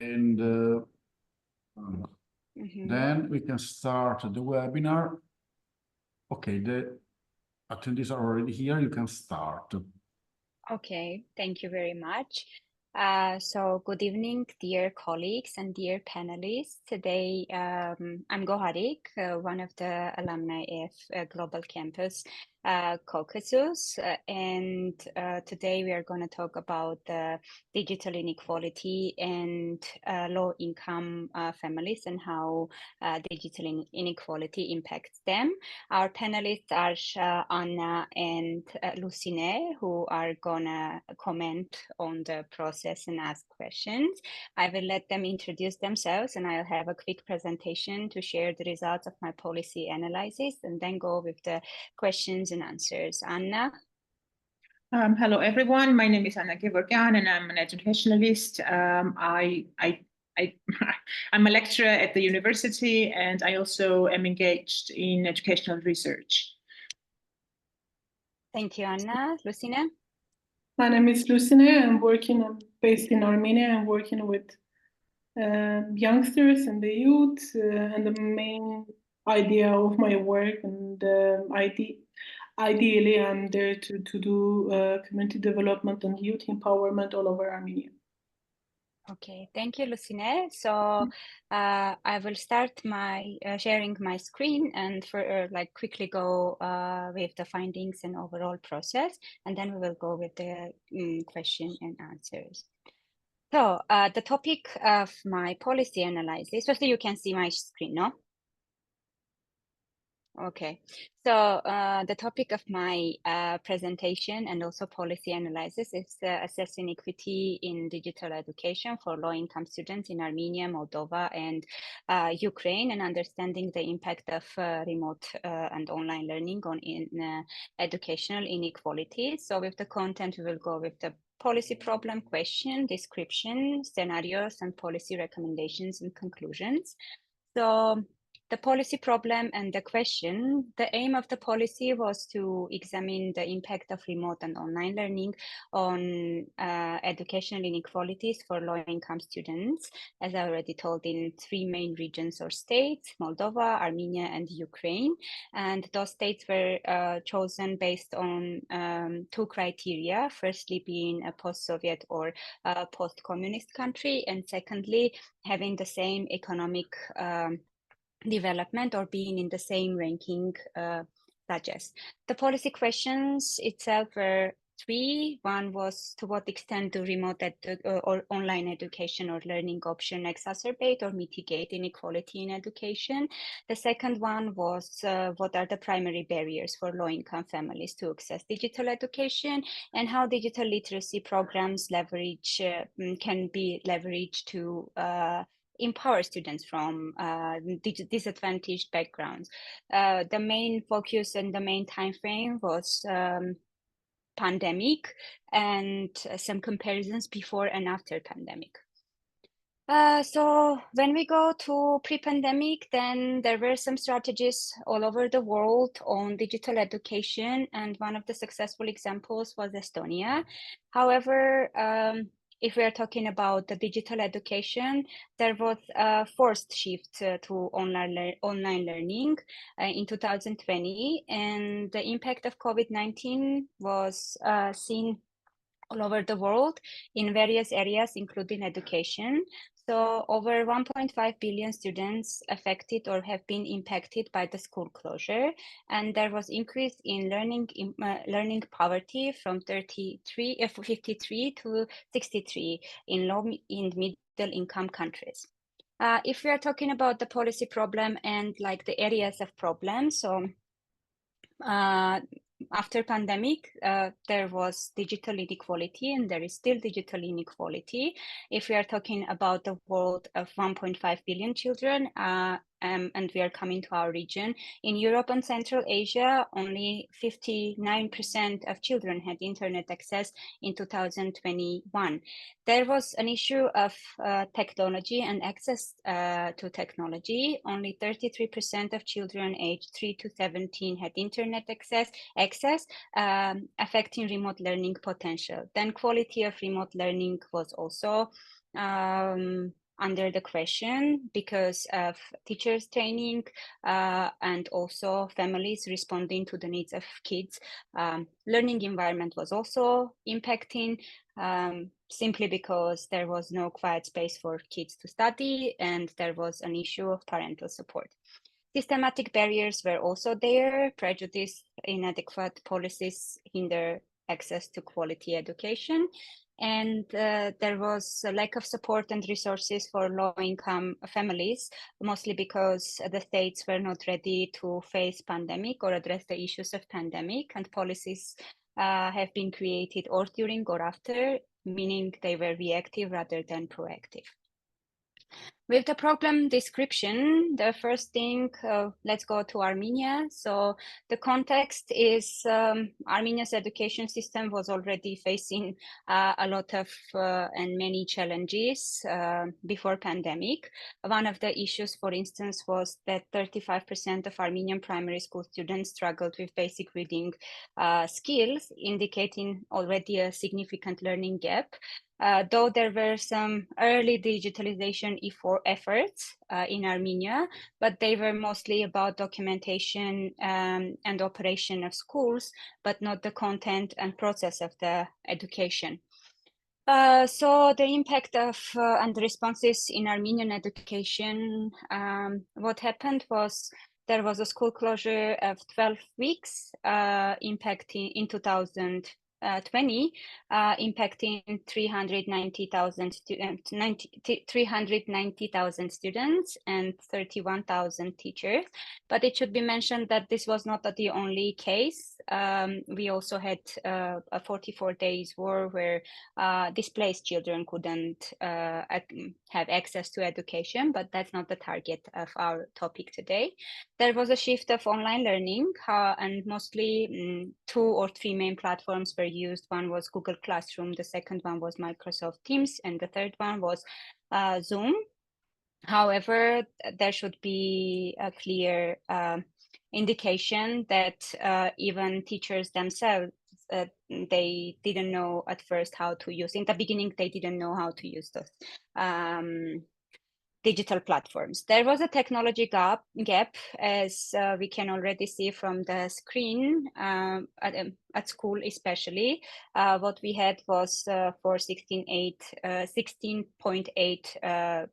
And then we can start the webinar. Okay, the attendees are already here. You can start. Okay, thank you very much. So good evening, dear colleagues and dear panelists. Today, I'm Goharik, one of the alumni of Global Campus Caucasus, and today we are going to talk about digital inequality and low-income families and how digital inequality impacts them. Our panelists are Anna and Lucine, who are gonna comment on the process and ask questions. I will let them introduce themselves and I'll have a quick presentation to share the results of my policy analysis and then go with the questions and answers. Anna? Hello, everyone. My name is Anna Gevorgyan, and I'm an educationalist. I'm a lecturer at the university, and I also am engaged in educational research. Thank you, Anna. Lucine? My name is Lucine. I'm based in Armenia. I'm working with youngsters and the youth, and the main idea of my work and ideally, I'm there to do community development and youth empowerment all over Armenia. Okay, thank you, Lucine. So I will start my sharing my screen and for quickly go with the findings and overall process, and then we will go with the question and answers. So the topic of my policy analysis, firstly, you can see my screen, no? Okay, so the topic of my presentation and also policy analysis is assessing equity in digital education for low-income students in Armenia, Moldova, and Ukraine, and understanding the impact of remote and online learning on educational inequalities. So with the content, we will go with the policy problem, question, description, scenarios, and policy recommendations and conclusions. So the policy problem and the question, the aim of the policy was to examine the impact of remote and online learning on educational inequalities for low-income students, as I already told, in three main regions or states, Moldova, Armenia, and Ukraine. And those states were chosen based on two criteria, firstly being a post-Soviet or post-communist country, and secondly, having the same economic development or being in the same ranking suggest. The policy questions itself were three. One was, to what extent do remote or online education or learning option exacerbate or mitigate inequality in education? The second one was, what are the primary barriers for low-income families to access digital education, and how digital literacy programs can be leveraged to empower students from disadvantaged backgrounds. The main focus and the main time frame was pandemic and some comparisons before and after pandemic. So when we go to pre-pandemic, then there were some strategies all over the world on digital education, and one of the successful examples was Estonia. However, if we are talking about the digital education, there was a forced shift to online learning in 2020, and the impact of COVID-19 was seen all over the world in various areas, including education. So over 1.5 billion students affected or have been impacted by the school closure, and there was increase in learning poverty from 53 to 63 in middle income countries. If we are talking about the policy problem and like the areas of problem, so after pandemic, there was digital inequality, and there is still digital inequality. If we are talking about the world of 1.5 billion children, and we are coming to our region, in Europe and Central Asia, only 59% of children had internet access in 2021. There was an issue of technology and access to technology. Only 33% of children aged 3 to 17 had internet access, affecting remote learning potential. Then quality of remote learning was also under the question because of teachers training and also families responding to the needs of kids. Learning environment was also impacting simply because there was no quiet space for kids to study and there was an issue of parental support. Systematic barriers were also there. Prejudice, inadequate policies hinder access to quality education. And there was a lack of support and resources for low-income families, mostly because the states were not ready to face pandemic or address the issues of pandemic, and policies have been created or during or after, meaning they were reactive rather than proactive. With the problem description, the first thing, let's go to Armenia. So the context is Armenia's education system was already facing a lot of and many challenges before pandemic. One of the issues, for instance, was that 35% of Armenian primary school students struggled with basic reading skills, indicating already a significant learning gap. Though there were some early digitalization efforts in Armenia, but they were mostly about documentation and operation of schools, but not the content and process of the education. So the impact of and the responses in Armenian education, what happened was there was a school closure of 12 weeks impacting in 2020, impacting 390,000 students and 31,000 teachers. But it should be mentioned that this was not the only case. We also had a 44 days war where displaced children couldn't have access to education, but that's not the target of our topic today. There was a shift of online learning and mostly 2 or 3 main platforms were used. One was Google Classroom, the second one was Microsoft Teams, and the third one was Zoom. However, there should be a clear indication that even teachers themselves, they didn't know at first how to use. In the beginning, they didn't know how to use those digital platforms. There was a technology gap as we can already see from the screen at school especially. What we had was for 16.8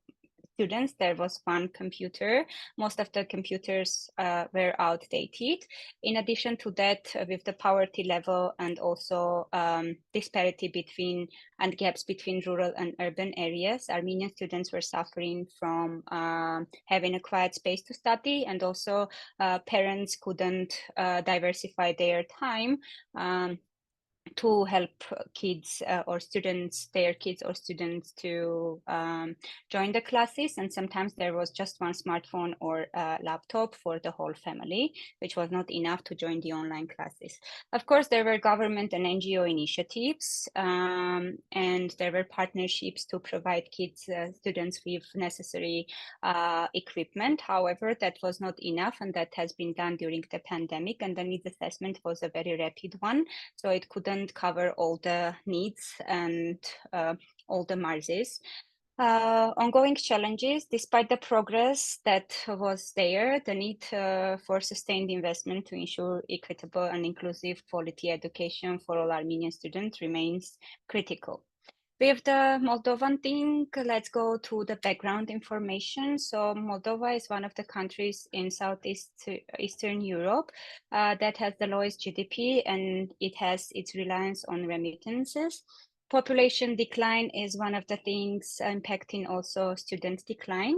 students, there was one computer. Most of the computers were outdated. In addition to that, with the poverty level and also disparity between and gaps between rural and urban areas, Armenian students were suffering from having a quiet space to study, and also parents couldn't diversify their time to help kids or students, their kids or students to join the classes. And sometimes there was just one smartphone or laptop for the whole family, which was not enough to join the online classes. Of course, there were government and NGO initiatives, and there were partnerships to provide kids, students with necessary equipment. However, that was not enough, and that has been done during the pandemic, and the needs assessment was a very rapid one, so it couldn't cover all the needs and all the margins. Ongoing challenges, despite the progress that was there, the need for sustained investment to ensure equitable and inclusive quality education for all Armenian students remains critical. With the Moldovan thing, let's go to the background information. So Moldova is one of the countries in Eastern Europe that has the lowest GDP, and it has its reliance on remittances. Population decline is one of the things impacting also student decline.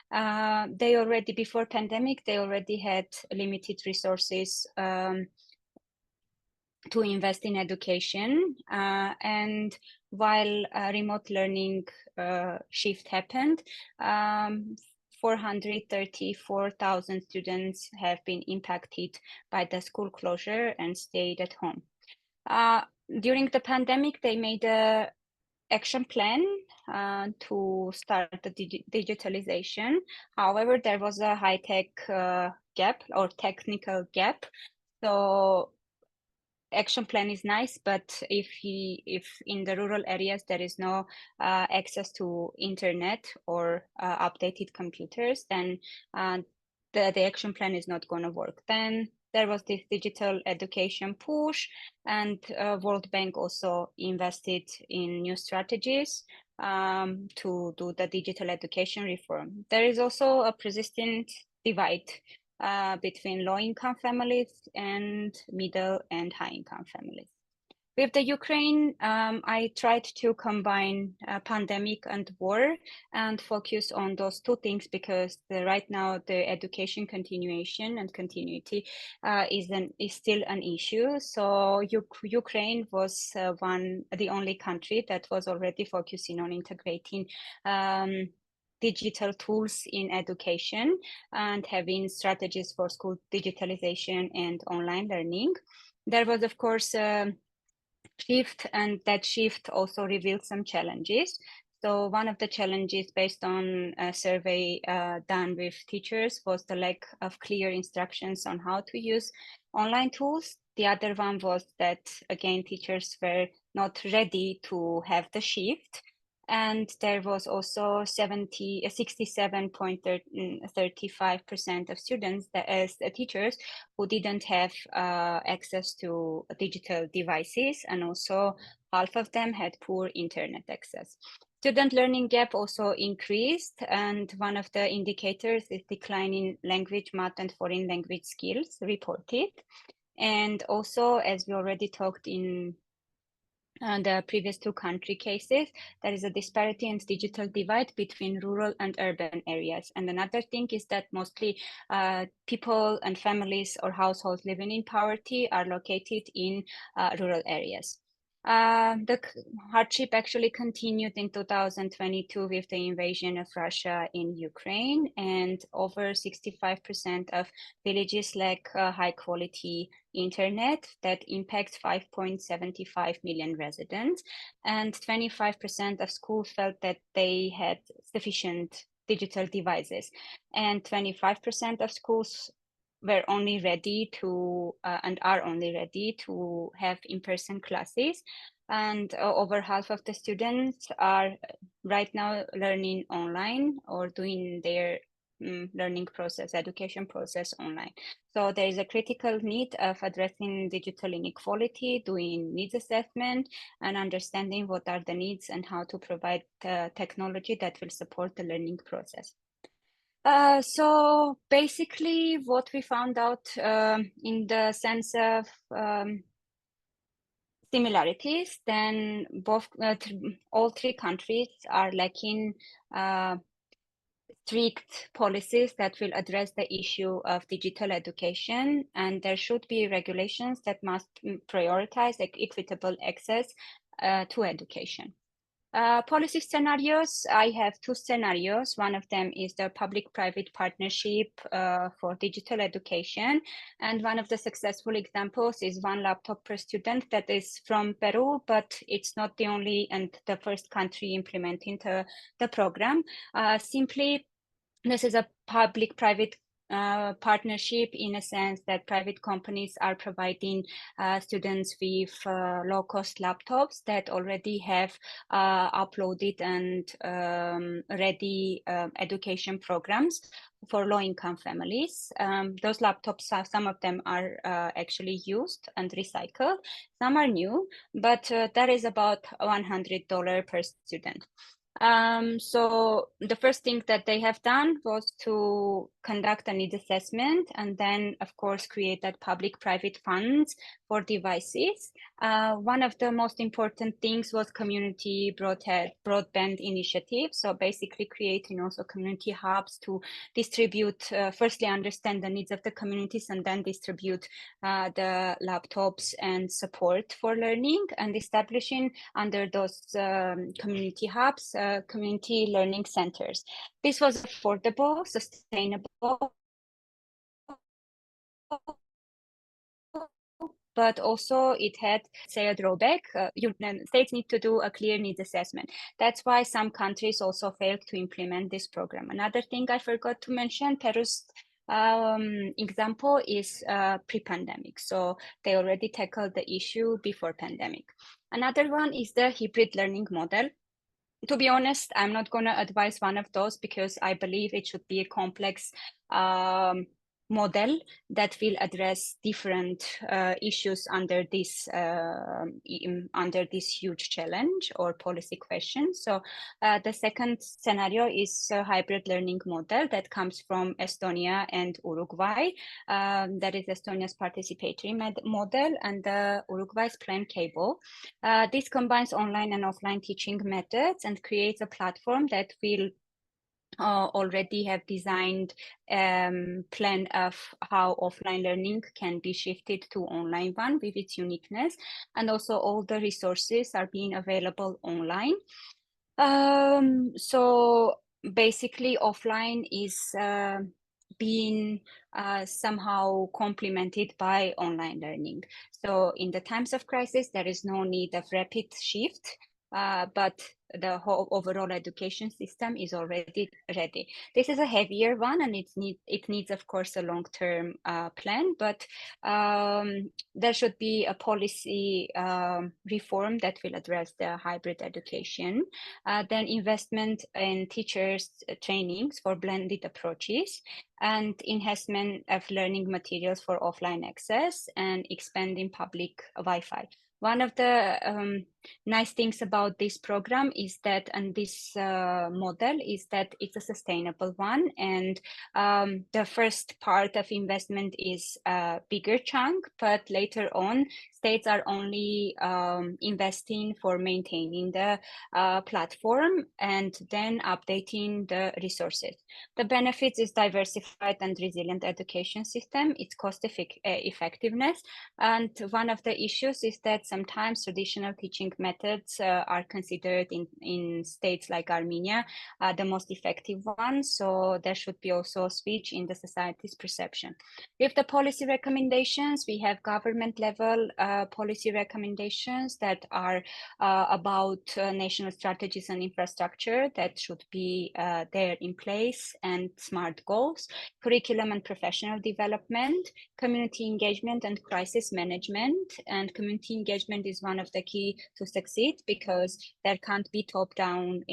They already, before pandemic, they already had limited resources to invest in education, and while remote learning shift happened, 434,000 students have been impacted by the school closure and stayed at home. During the pandemic, they made a action plan to start the digitalization. However, there was a high-tech gap or technical gap. So action plan is nice, but if in the rural areas there is no access to internet or updated computers, then the action plan is not going to work. Then there was this digital education push, and World Bank also invested in new strategies to do the digital education reform. There is also a persistent divide between low-income families and middle and high-income families. With the Ukraine, I tried to combine pandemic and war and focus on those two things because right now the education continuation and continuity is still an issue. So Ukraine was the only country that was already focusing on integrating digital tools in education and having strategies for school digitalization and online learning. There was, of course, shift, and that shift also revealed some challenges. So one of the challenges based on a survey done with teachers was the lack of clear instructions on how to use online tools. The other one was that, again, teachers were not ready to have the shift. And there was also 67.35% of students, as teachers, who didn't have access to digital devices, and also half of them had poor internet access. Student learning gap also increased, and one of the indicators is declining language, math, and foreign language skills reported. And also, as we already talked in the previous two country cases, there is a disparity and digital divide between rural and urban areas. And another thing is that mostly people and families or households living in poverty are located in rural areas. The hardship actually continued in 2022 with the invasion of Russia in Ukraine, and over 65% of villages lack high quality internet that impacts 5.75 million residents, and 25% of schools felt that they had sufficient digital devices, and 25% of schools were only ready to and are only ready to have in-person classes, and over half of the students are right now learning online or doing their learning process, education process online. So there is a critical need of addressing digital inequality, doing needs assessment, and understanding what are the needs and how to provide technology that will support the learning process. So basically what we found out in the sense of similarities, then all three countries are lacking strict policies that will address the issue of digital education, and there should be regulations that must prioritize equitable access to education. Policy scenarios, I have two scenarios. One of them is the public-private partnership for digital education. And one of the successful examples is one laptop per student that is from Peru, but it's not the only and the first country implementing the program. Simply, this is a public-private partnership in a sense that private companies are providing students with low-cost laptops that already have uploaded and ready education programs for low-income families. Those laptops, some of them are actually used and recycled. Some are new, but that is about $100 per student. So the first thing that they have done was to conduct a needs assessment, and then of course create that public-private funds for devices. One of the most important things was community broadband initiative. So basically creating also community hubs to distribute, firstly understand the needs of the communities, and then distribute the laptops and support for learning, and establishing under those community hubs community learning centers. This was affordable, sustainable, but also it had, say, a drawback. States need to do a clear needs assessment. That's why some countries also failed to implement this program. Another thing I forgot to mention, Peru's example is pre-pandemic. So they already tackled the issue before pandemic. Another one is the hybrid learning model. To be honest, I'm not going to advise one of those because I believe it should be a complex model that will address different issues under this huge challenge or policy question. So the second scenario is a hybrid learning model that comes from Estonia and Uruguay. That is Estonia's participatory model and Uruguay's plan cable. This combines online and offline teaching methods and creates a platform that will already have designed plan of how offline learning can be shifted to online one with its uniqueness, and also all the resources are being available online. So basically offline is being somehow complemented by online learning. So in the times of crisis, there is no need of rapid shift, but the whole overall education system is already ready. This is a heavier one, and it needs, of course, a long-term plan, but there should be a policy reform that will address the hybrid education. Then investment in teachers' trainings for blended approaches, and enhancement of learning materials for offline access, and expanding public Wi-Fi. One of the nice things about this program is that, and this model is that it's a sustainable one, and the first part of investment is a bigger chunk, but later on states are only investing for maintaining the platform and then updating the resources. The benefits is diversified and resilient education system, its cost effectiveness, and one of the issues is that sometimes traditional teaching methods are considered in states like Armenia the most effective one, so there should be also a switch in the society's perception. With the policy recommendations, we have government level policy recommendations that are about national strategies and infrastructure that should be there in place, and SMART goals, curriculum and professional development, community engagement and crisis management. And community engagement is one of the key to succeed because there can't be top-down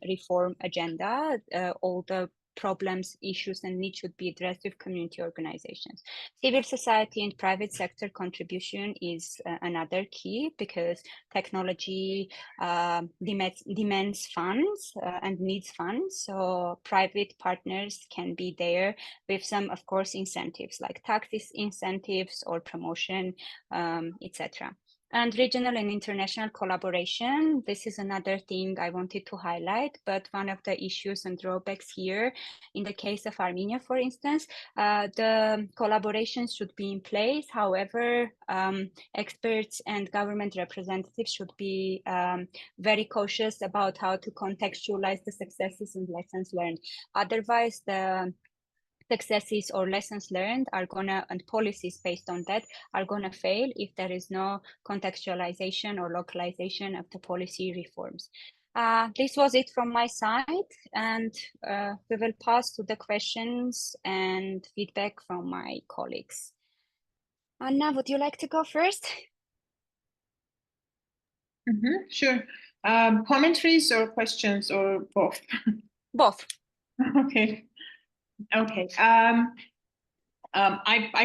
reform agenda. All the problems, issues, and needs should be addressed with community organizations. Civil society and private sector contribution is another key because technology demands funds and needs funds. So private partners can be there with some, of course, incentives like tax incentives or promotion, etc. And regional and international collaboration. This is another thing I wanted to highlight, but one of the issues and drawbacks here, in the case of Armenia, for instance, the collaborations should be in place. However, experts and government representatives should be very cautious about how to contextualize the successes and lessons learned. Otherwise, the successes or lessons learned are gonna, and policies based on that are gonna fail if there is no contextualization or localization of the policy reforms. This was it from my side, and we will pass to the questions and feedback from my colleagues. Anna, would you like to go first? Sure. Commentaries or questions or both? Both. Okay. Okay. I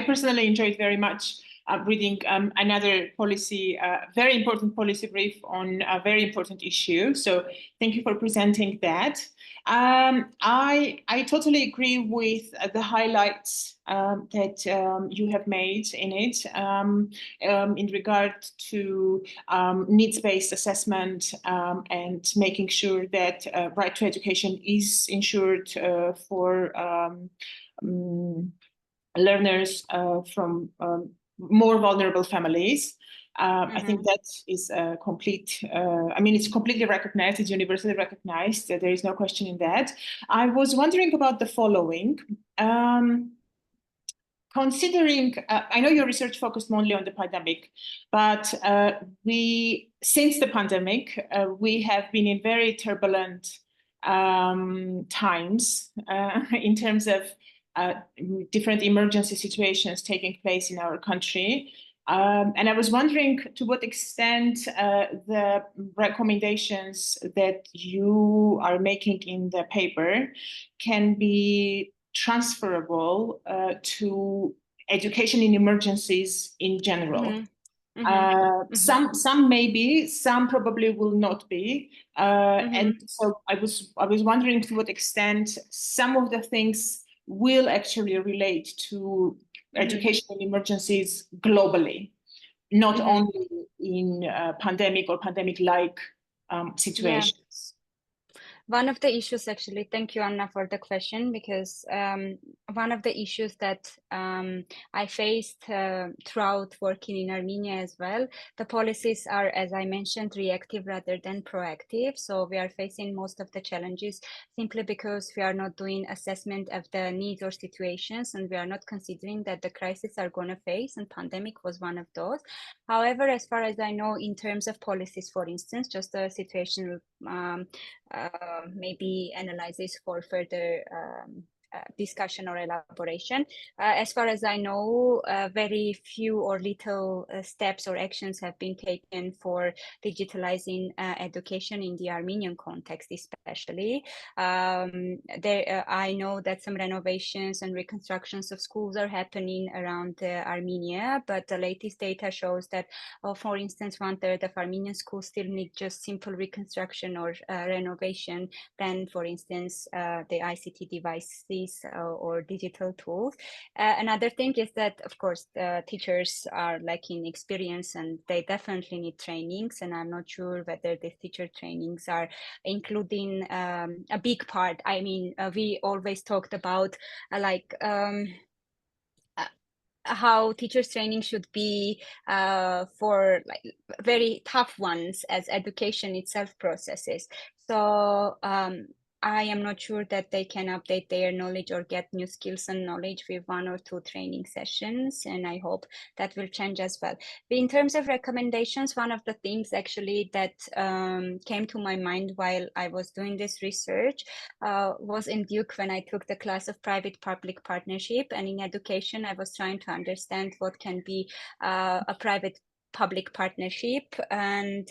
personally enjoyed very much reading another policy, very important policy brief on a very important issue. So thank you for presenting that. I totally agree with the highlights that you have made in it in regard to needs-based assessment and making sure that right to education is ensured for learners from more vulnerable families. I think that is a complete, I mean, it's completely recognized, it's universally recognized, there is no question in that. I was wondering about the following. Considering, I know your research focused only on the pandemic, but since the pandemic, we have been in very turbulent times in terms of different emergency situations taking place in our country. And I was wondering to what extent the recommendations that you are making in the paper can be transferable to education in emergencies in general. Mm-hmm. Mm-hmm. Some maybe, some probably will not be. And so I was wondering to what extent some of the things will actually relate to education in emergencies globally, not only in pandemic or pandemic-like situations. Yeah. One of the issues, actually, thank you, Anna, for the question, because one of the issues that I faced throughout working in Armenia as well, the policies are, as I mentioned, reactive rather than proactive. So we are facing most of the challenges simply because we are not doing assessment of the needs or situations, and we are not considering that the crises are going to face, and pandemic was one of those. However, as far as I know, in terms of policies, for instance, just a situational maybe analysis for further discussion or elaboration. As far as I know, very few or little steps or actions have been taken for digitalizing education in the Armenian context, especially. I know that some renovations and reconstructions of schools are happening around Armenia, but the latest data shows that, for instance, 1/3 of Armenian schools still need just simple reconstruction or renovation than, for instance, the ICT devices or digital tools. Another thing is that, of course, the teachers are lacking experience and they definitely need trainings. And I'm not sure whether the teacher trainings are including a big part. I mean, we always talked about how teachers training should be for like very tough ones as education itself processes. So I am not sure that they can update their knowledge or get new skills and knowledge with 1 or 2 training sessions, and I hope that will change as well. But in terms of recommendations, one of the things actually that came to my mind while I was doing this research was in Duke when I took the class of private-public partnership, and in education I was trying to understand what can be a private-public partnership, and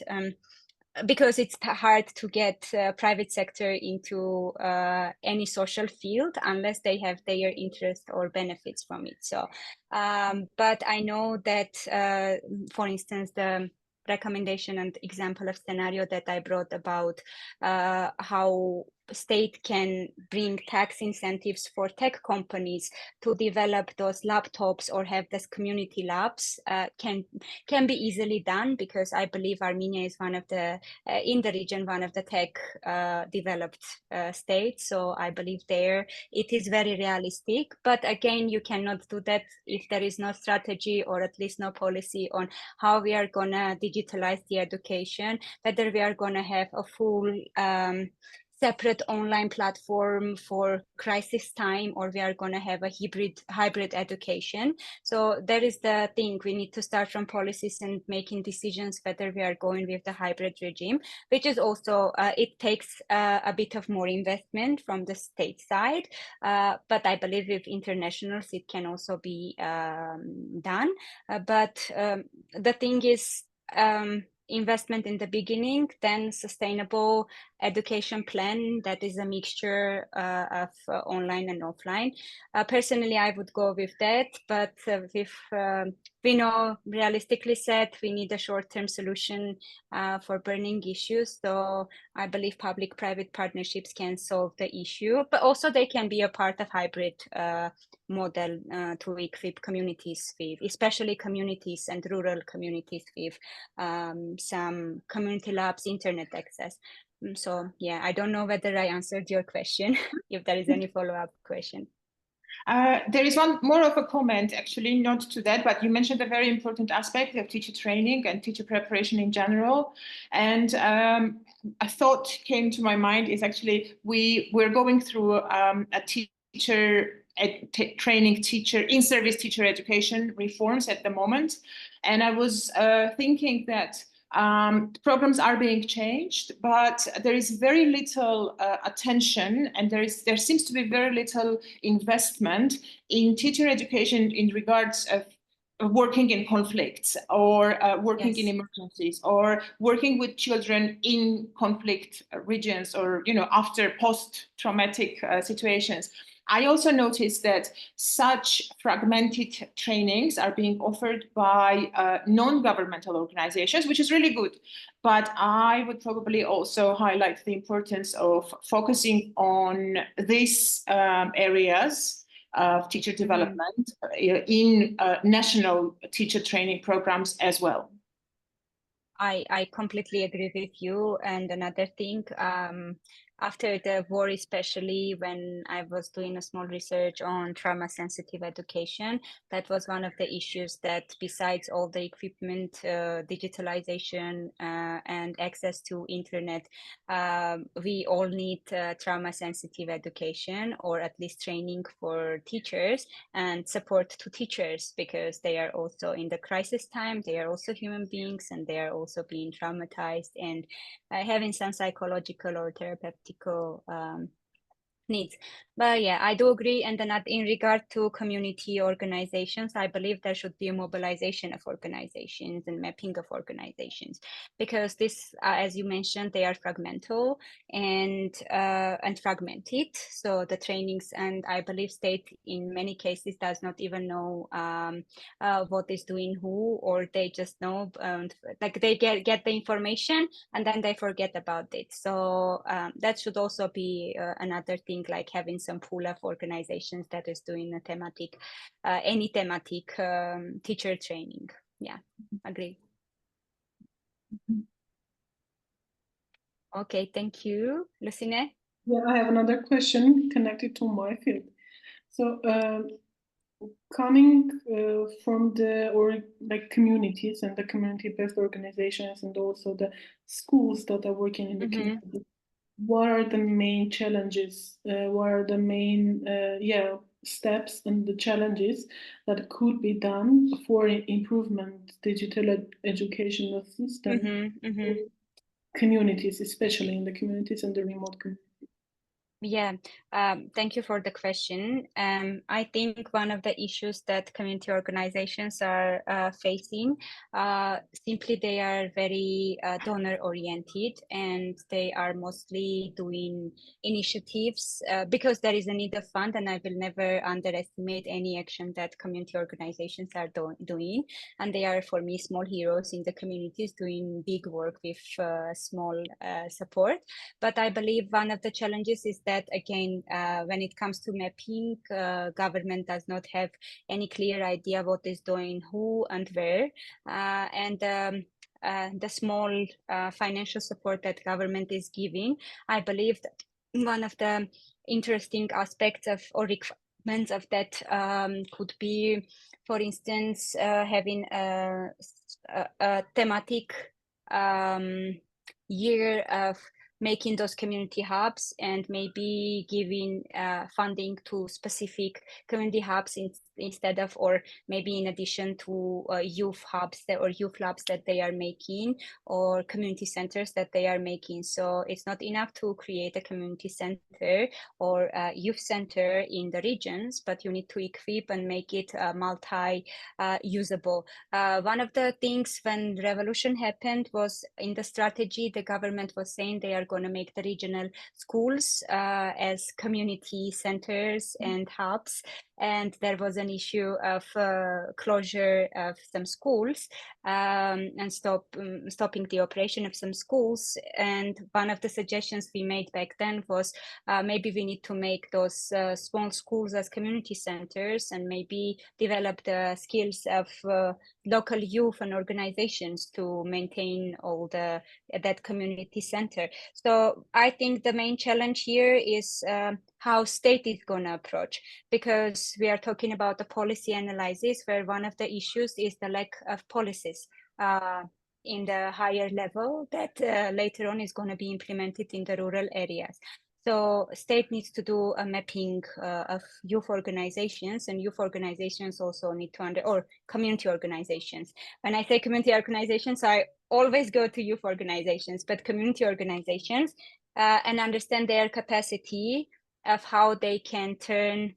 because it's hard to get private sector into any social field unless they have their interest or benefits from it. So, but I know that, for instance, the recommendation and example of scenario that I brought about how state can bring tax incentives for tech companies to develop those laptops or have these community labs can be easily done, because I believe Armenia is one of the in the region one of the tech developed states. So I believe there it is very realistic. But again, you cannot do that if there is no strategy or at least no policy on how we are gonna digitalize the education, whether we are gonna have a full separate online platform for crisis time, or we are going to have a hybrid education. So that is the thing. We need to start from policies and making decisions whether we are going with the hybrid regime, which is also, it takes a bit of more investment from the state side. But I believe with internationals, it can also be done. But the thing is, investment in the beginning, then sustainable education plan that is a mixture of online and offline. Personally, I would go with that, but if we know, realistically said, we need a short-term solution for burning issues. So I believe public-private partnerships can solve the issue, but also they can be a part of hybrid model to equip communities with, especially communities and rural communities with some community labs, internet access. So yeah, I don't know whether I answered your question, if there is any follow-up question. There is one more of a comment, actually, not to that, but you mentioned a very important aspect of teacher training and teacher preparation in general. And a thought came to my mind is actually we're going through a teacher training teacher in-service teacher education reforms at the moment. And I was thinking that Programs are being changed, but there is very little attention, and there seems to be very little investment in teacher education in regards of working in conflicts, or working in emergencies, or working with children in conflict regions, or after post-traumatic situations. I also noticed that such fragmented trainings are being offered by non-governmental organizations, which is really good. But I would probably also highlight the importance of focusing on these areas of teacher development in national teacher training programs as well. I completely agree with you. And another thing, after the war, especially when I was doing a small research on trauma-sensitive education, that was one of the issues that, besides all the equipment, digitalization, and access to internet, we all need trauma-sensitive education, or at least training for teachers and support to teachers, because they are also in the crisis time, they are also human beings, and they are also being traumatized and having some psychological or therapeutical needs. But yeah, I do agree. And then in regard to community organizations, I believe there should be a mobilization of organizations and mapping of organizations, because this, as you mentioned, they are fragmental and fragmented. So the trainings, and I believe state in many cases does not even know what is doing who, or they just know, like they get the information and then they forget about it. So that should also be another thing, like having some pool of organizations that is doing a thematic, any thematic teacher training. Yeah, agree. Okay, thank you. Lucine? Yeah, I have another question connected to my field. So coming from the communities and the community-based organizations, and also the schools that are working in the community, what are the main challenges? What are the main steps and the challenges that could be done for improvement digital educational system communities, especially in the communities and the remote communities? Yeah, thank you for the question. I think one of the issues that community organizations are facing, simply they are very donor oriented, and they are mostly doing initiatives because there is a need of fund, and I will never underestimate any action that community organizations are doing. And they are, for me, small heroes in the communities doing big work with small support. But I believe one of the challenges is that, again, when it comes to mapping, government does not have any clear idea what is doing who and where. And the small financial support that government is giving, I believe that one of the interesting aspects of, or requirements of that, could be, for instance, having a thematic year of making those community hubs, and maybe giving funding to specific community hubs instead of, or maybe in addition to youth hubs or youth labs that they are making, or community centers that they are making. So it's not enough to create a community center or a youth center in the regions, but you need to equip and make it multi-usable. One of the things when revolution happened was, in the strategy, the government was saying they are going to make the regional schools as community centers and hubs. And there was an issue of closure of some schools and stopping the operation of some schools. And one of the suggestions we made back then was maybe we need to make those small schools as community centers, and maybe develop the skills of local youth and organizations to maintain all that community center. So I think the main challenge here is how state is going to approach, because we are talking about the policy analysis, where one of the issues is the lack of policies in the higher level that later on is going to be implemented in the rural areas. So state needs to do a mapping of youth organizations, and youth organizations also need to or community organizations. When I say community organizations, I always go to youth organizations, but community organizations, and understand their capacity of how they can turn,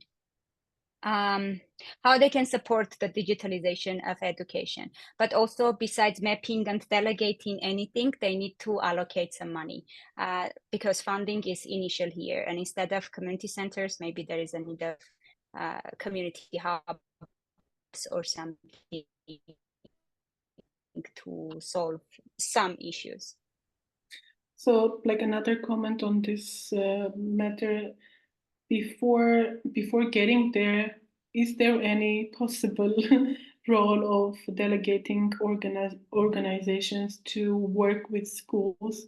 how they can support the digitalization of education. But also, besides mapping and delegating anything, they need to allocate some money, because funding is initial here. And instead of community centers, maybe there is a need of community hubs or something to solve some issues. So, like, another comment on this matter, before getting there, is there any possible role of delegating organizations to work with schools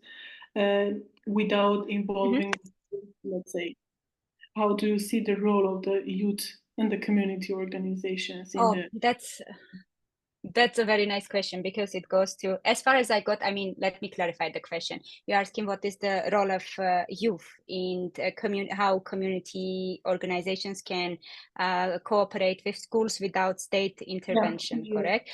without involving, let's say, how do you see the role of the youth and the community organizations in the... That's a very nice question, because it goes to, as far as I got, I mean, let me clarify the question. You're asking what is the role of youth in how community organizations can cooperate with schools without state intervention, correct?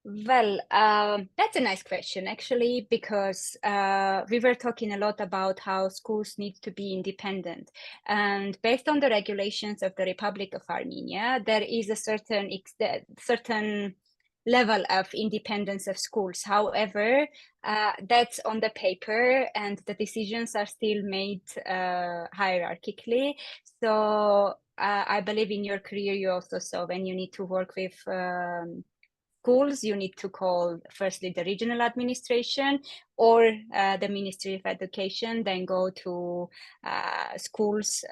Well, that's a nice question, actually, because we were talking a lot about how schools need to be independent. And based on the regulations of the Republic of Armenia, there is a certain level of independence of schools. However, that's on the paper, and the decisions are still made hierarchically. So I believe in your career, you also saw when you need to work with schools, you need to call firstly the regional administration or the Ministry of Education, then go to schools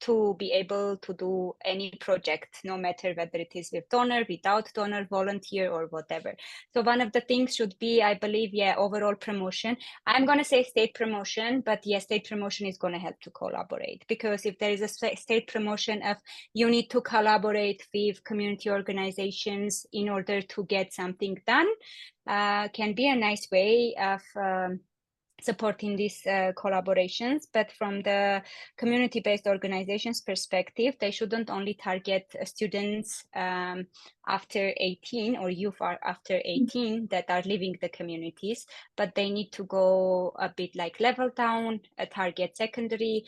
to be able to do any project, no matter whether it is with donor, without donor, volunteer, or whatever. So one of the things should be, I believe, overall promotion. I'm going to say state promotion, but state promotion is going to help to collaborate, because if there is a state promotion of you need to collaborate with community organizations in order to get something done, can be a nice way of supporting these collaborations. But from the community-based organizations perspective, they shouldn't only target students after 18 or youth are after 18 that are leaving the communities, but they need to go a bit like level down, target secondary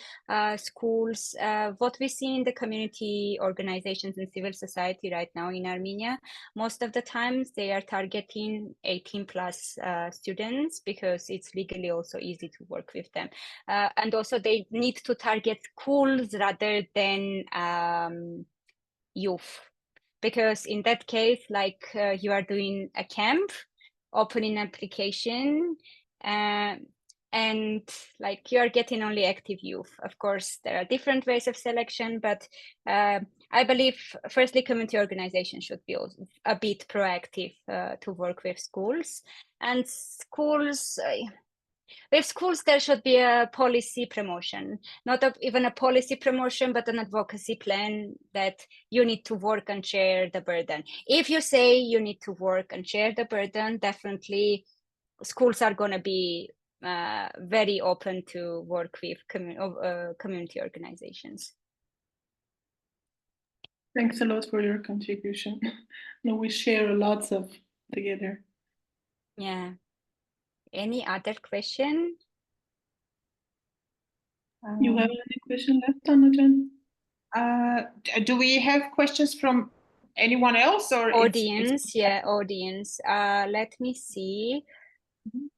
schools. What we see in the community organizations and civil society right now in Armenia, most of the times they are targeting 18 plus students, because it's legally also easy to work with them. And also they need to target schools rather than youth, because in that case, like you are doing a camp, opening application, and like you are getting only active youth. Of course, there are different ways of selection, but I believe firstly, community organizations should be a bit proactive to work with schools. And schools, with schools, there should be a policy promotion, not even a policy promotion, but an advocacy plan that you need to work and share the burden. If you say you need to work and share the burden, definitely schools are going to be very open to work with community organizations. Thanks a lot for your contribution. No, we share lots of together. Yeah. Any other question? You have any question left, Anajan? Do we have questions from anyone else, or audience? Audience. Let me see.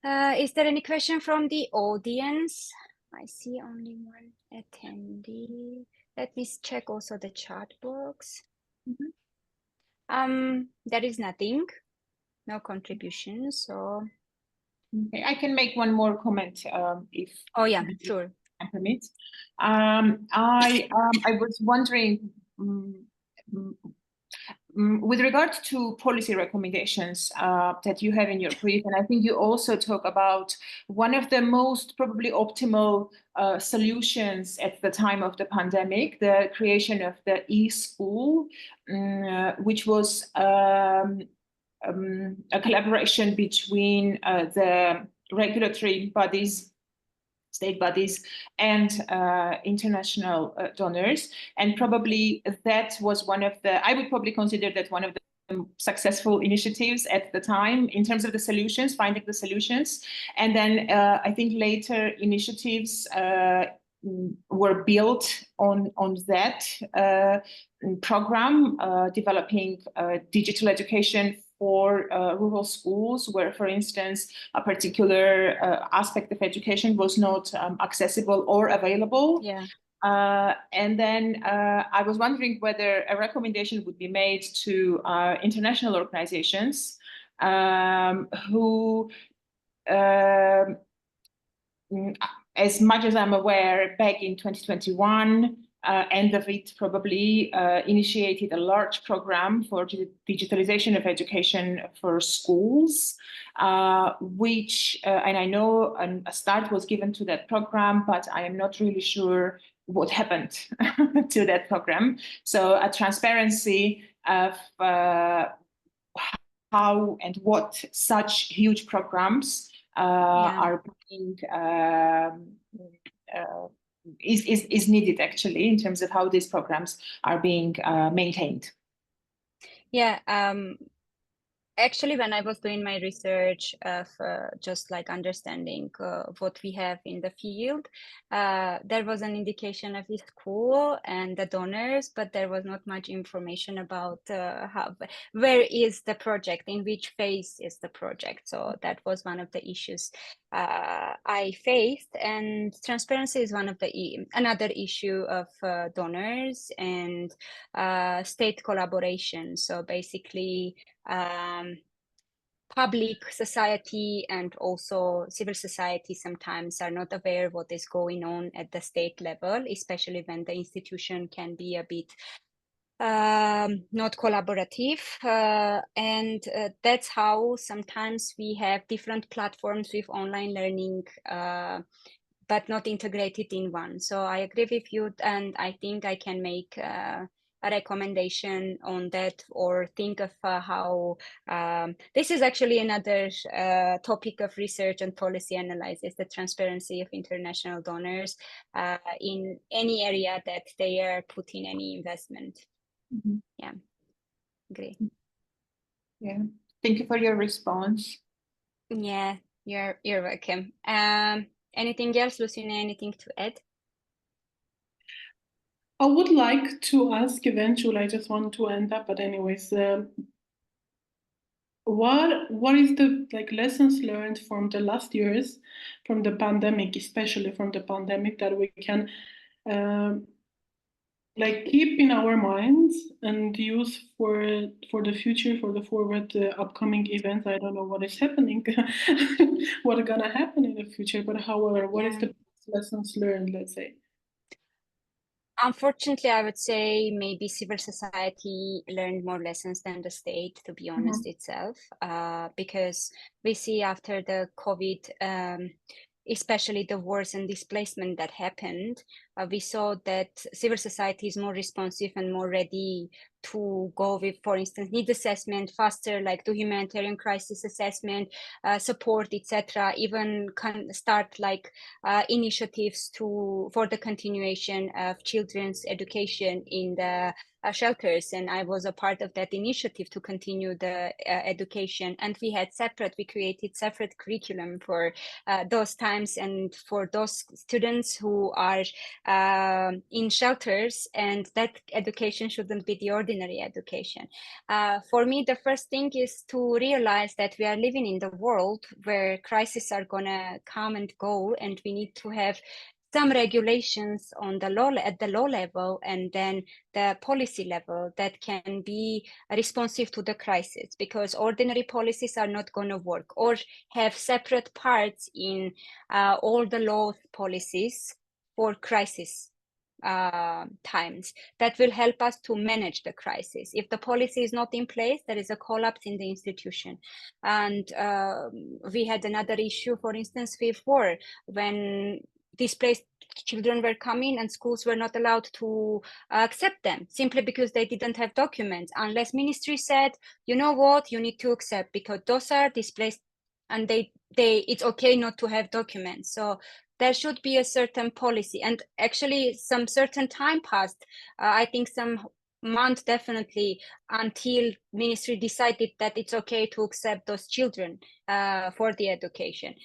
Is there any question from the audience? I see only one attendee. Let me check also the chat box. There is nothing, no contribution. So okay, I can make one more comment if. Oh yeah, sure. Permit. I was wondering. With regard to policy recommendations that you have in your brief, and I think you also talk about one of the most probably optimal solutions at the time of the pandemic, the creation of the e-school, which was a collaboration between the regulatory bodies, state bodies, and international donors. And probably that was one of the, I would probably consider that one of the successful initiatives at the time in terms of the solutions, finding the solutions. And then I think later initiatives were built on that program, developing digital education for rural schools, where, for instance, a particular aspect of education was not accessible or available. Yeah. And then I was wondering whether a recommendation would be made to international organizations who, as much as I'm aware, back in 2021, end of it probably, initiated a large program for digitalization of education for schools, which, and I know a start was given to that program, but I am not really sure what happened to that program. So a transparency of how and what such huge programs are being is needed actually in terms of how these programs are being maintained. Yeah. Actually, when I was doing my research of just like understanding what we have in the field, there was an indication of the school and the donors, but there was not much information about where is the project, in which phase is the project. So that was one of the issues I faced, and transparency is one of the another issue of donors and state collaboration. So basically, public society and also civil society sometimes are not aware what is going on at the state level, especially when the institution can be a bit not collaborative, and that's how sometimes we have different platforms with online learning, but not integrated in one. So I agree with you, and I think I can make a recommendation on that, or think of how this is actually another topic of research and policy analysis, the transparency of international donors in any area that they are putting any investment. Mm-hmm. Yeah, great. Yeah, thank you for your response. Yeah, you're welcome. Anything else, Lucina? Anything to add? I would like to ask eventually, I just want to end up, but anyways, what is the lessons learned from the last years, from the pandemic, especially from the pandemic, that we can keep in our minds and use for the future, for the forward upcoming events? I don't know what is happening, what is gonna happen in the future, but however, what is the lessons learned, let's say? Unfortunately, I would say maybe civil society learned more lessons than the state, to be honest, itself, because we see after the COVID, especially the wars and displacement that happened, we saw that civil society is more responsive and more ready to go with, for instance, need assessment faster, like do humanitarian crisis assessment, support, etc. Even can start initiatives for the continuation of children's education in the shelters, and I was a part of that initiative to continue the education. And we created separate curriculum for those times and for those students who are in shelters, and that education shouldn't be the ordinary education. For me, the first thing is to realize that we are living in the world where crises are gonna come and go, and we need to have some regulations on the law, at the law level, and then the policy level that can be responsive to the crisis, because ordinary policies are not going to work, or have separate parts in all the law policies for crisis times that will help us to manage the crisis. If the policy is not in place, there is a collapse in the institution. And we had another issue, for instance, with war, when displaced children were coming and schools were not allowed to accept them simply because they didn't have documents, unless ministry said, you know what, you need to accept because those are displaced and it's okay not to have documents. So there should be a certain policy, and actually some certain time passed. I think some month, definitely, until ministry decided that it's okay to accept those children for the education,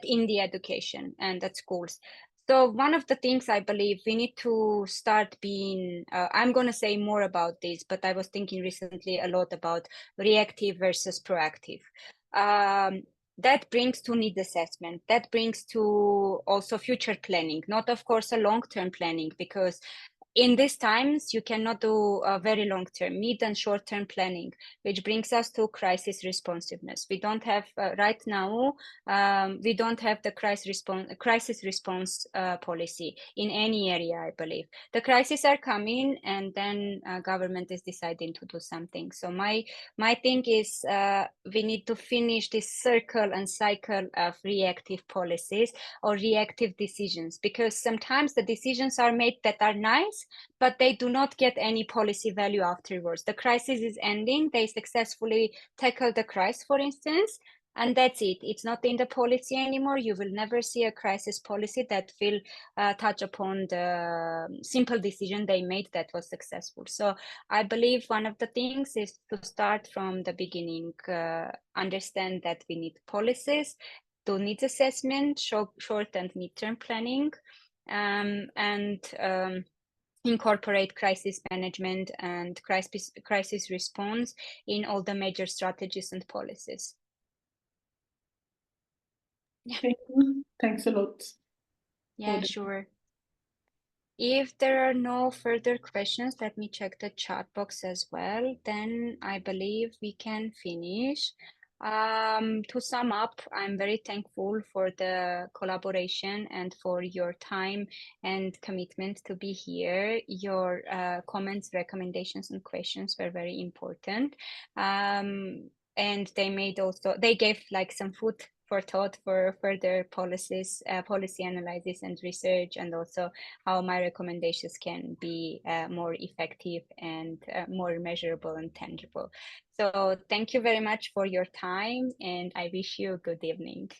in the education and at schools. So one of the things I believe we need to start being, I'm going to say more about this, but I was thinking recently a lot about reactive versus proactive. That brings to need assessment, that brings to also future planning, not of course a long-term planning, because in these times, you cannot do a very long-term, mid and short-term planning, which brings us to crisis responsiveness. We don't have right now. We don't have the crisis response policy in any area. I believe the crises are coming, and then government is deciding to do something. So my thing is we need to finish this circle and cycle of reactive policies or reactive decisions, because sometimes the decisions are made that are nice, but they do not get any policy value afterwards. The crisis is ending, they successfully tackle the crisis, for instance, and that's it. It's not in the policy anymore. You will never see a crisis policy that will touch upon the simple decision they made that was successful. So I believe one of the things is to start from the beginning, understand that we need policies, to needs assessment, short and midterm planning, and incorporate crisis management and crisis response in all the major strategies and policies. Yeah. Thank you. Thanks a lot. Yeah, sure. If there are no further questions, let me check the chat box as well. Then I believe we can finish. To sum up, I'm very thankful for the collaboration and for your time and commitment to be here. Your comments, recommendations, and questions were very important. And they gave like some food for thought for further policies, policy analysis and research, and also how my recommendations can be more effective and more measurable and tangible. So thank you very much for your time, and I wish you a good evening.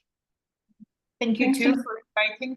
Thank you too for inviting.